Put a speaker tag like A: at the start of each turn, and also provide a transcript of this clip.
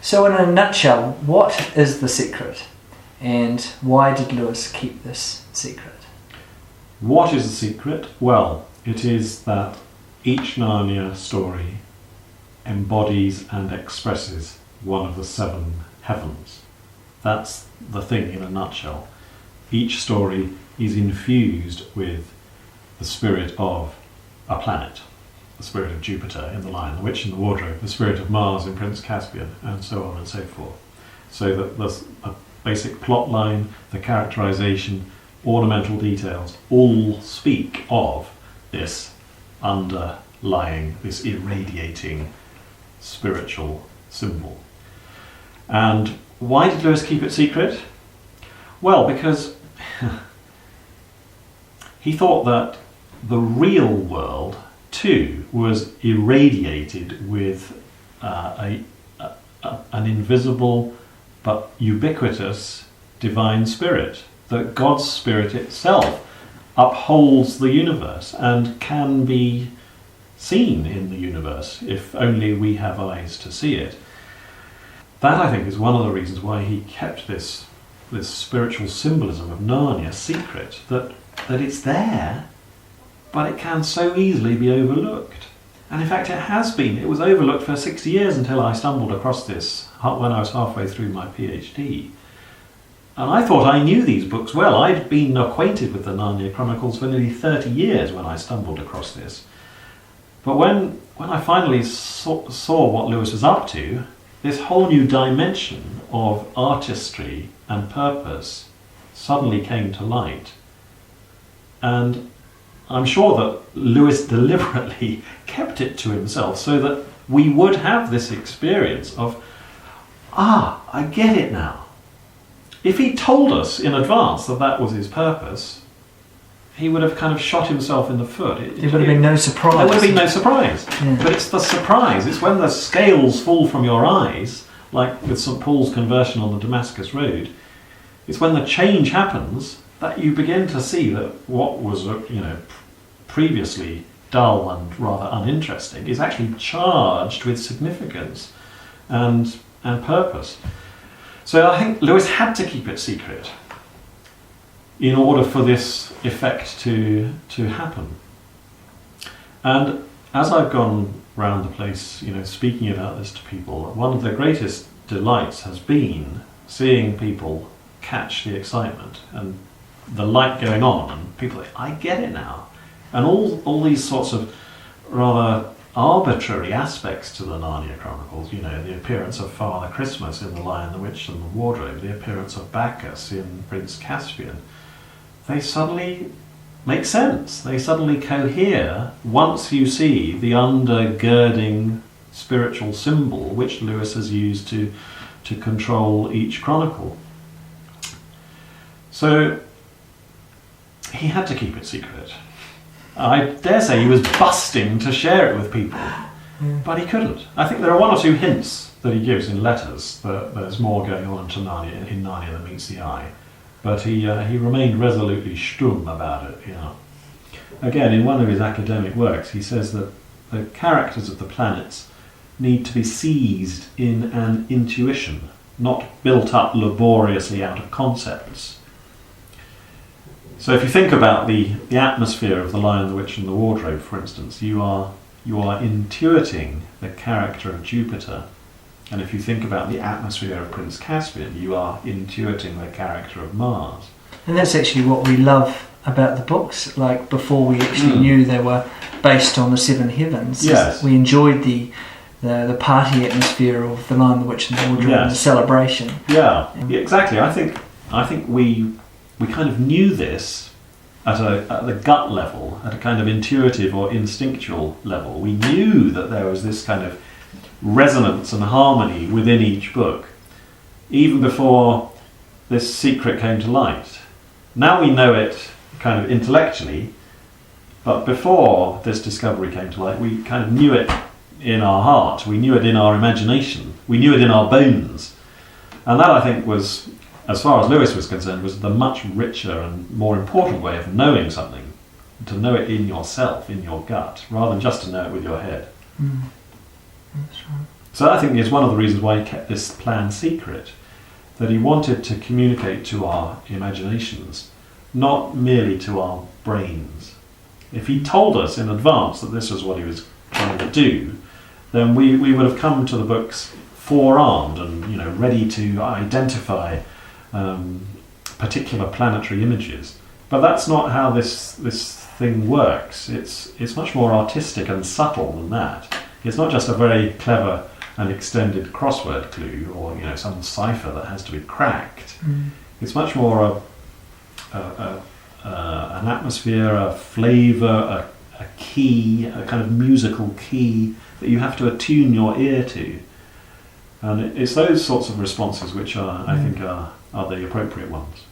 A: So in a nutshell, what is the secret? And why did Lewis keep this secret?
B: What is the secret? Well, it is that each Narnia story embodies and expresses one of the 7 heavens. That's the thing in a nutshell. Each story is infused with the spirit of a planet, the spirit of Jupiter in The Lion, the Witch, and the Wardrobe, the spirit of Mars in Prince Caspian, and so on and so forth. So that the basic plot line, the characterization, ornamental details all speak of this underlying, this irradiating spiritual symbol. And why did Lewis keep it secret? Well, because he thought that the real world too was irradiated with an invisible but ubiquitous divine spirit, that God's spirit itself upholds the universe and can be seen in the universe if only we have eyes to see it. That, I think, is one of the reasons why he kept this spiritual symbolism of Narnia secret, that it's there, but it can so easily be overlooked. And in fact it was overlooked for 60 years until I stumbled across this when I was halfway through my PhD. And I thought I knew these books well. I'd been acquainted with the Narnia Chronicles for nearly 30 years when I stumbled across this. But when I finally saw what Lewis was up to, this whole new dimension of artistry and purpose suddenly came to light. And I'm sure that Lewis deliberately kept it to himself so that we would have this experience of, I get it now. If he told us in advance that that was his purpose, he would have kind of shot himself in the foot.
A: There would have been no surprise.
B: There would have been no surprise.
A: Yeah.
B: But it's the surprise. It's when the scales fall from your eyes, like with St. Paul's conversion on the Damascus Road. It's when the change happens that you begin to see that what was, previously dull and rather uninteresting is actually charged with significance and purpose. So I think Lewis had to keep it secret in order for this effect to happen. And as I've gone round the place, speaking about this to people, one of the greatest delights has been seeing people catch the excitement and the light going on, and people say, I get it now. And all these sorts of rather arbitrary aspects to the Narnia Chronicles, the appearance of Father Christmas in The Lion, the Witch, and the Wardrobe, the appearance of Bacchus in Prince Caspian, they suddenly make sense. They suddenly cohere once you see the undergirding spiritual symbol which Lewis has used to control each chronicle. So he had to keep it secret. I dare say he was busting to share it with people, but he couldn't. I think there are one or two hints that he gives in letters that there's more going on in Narnia than meets the eye. But he remained resolutely stum about it. Again, in one of his academic works, he says that the characters of the planets need to be seized in an intuition, not built up laboriously out of concepts. So if you think about the atmosphere of The Lion, the Witch, and the Wardrobe, for instance, you are intuiting the character of Jupiter. And if you think about the atmosphere of Prince Caspian, you are intuiting the character of Mars. And
A: that's actually what we love about the books. Like, before we actually knew they were based on the 7 heavens,
B: yes,
A: we enjoyed the party atmosphere of The Lion, the Witch, and the Wardrobe, yes, and the celebration.
B: Yeah, exactly. I think we kind of knew this at the gut level, at a kind of intuitive or instinctual level. We knew that there was this kind of resonance and harmony within each book, even before this secret came to light. Now we know it kind of intellectually, but before this discovery came to light, we kind of knew it in our heart, we knew it in our imagination, we knew it in our bones. And that, I think, was, as far as Lewis was concerned, was the much richer and more important way of knowing something, to know it in yourself, in your gut, rather than just to know it with your head.
A: That's right.
B: So I think it's one of the reasons why he kept this plan secret, that he wanted to communicate to our imaginations, not merely to our brains. If he told us in advance that this was what he was trying to do, then we would have come to the books forearmed and ready to identify particular planetary images. But that's not how this thing works. It's much more artistic and subtle than that. It's not just a very clever and extended crossword clue or some cipher that has to be cracked. It's much more an atmosphere, a flavour, a key, a kind of musical key that you have to attune your ear to. And it's those sorts of responses which I think are the appropriate ones.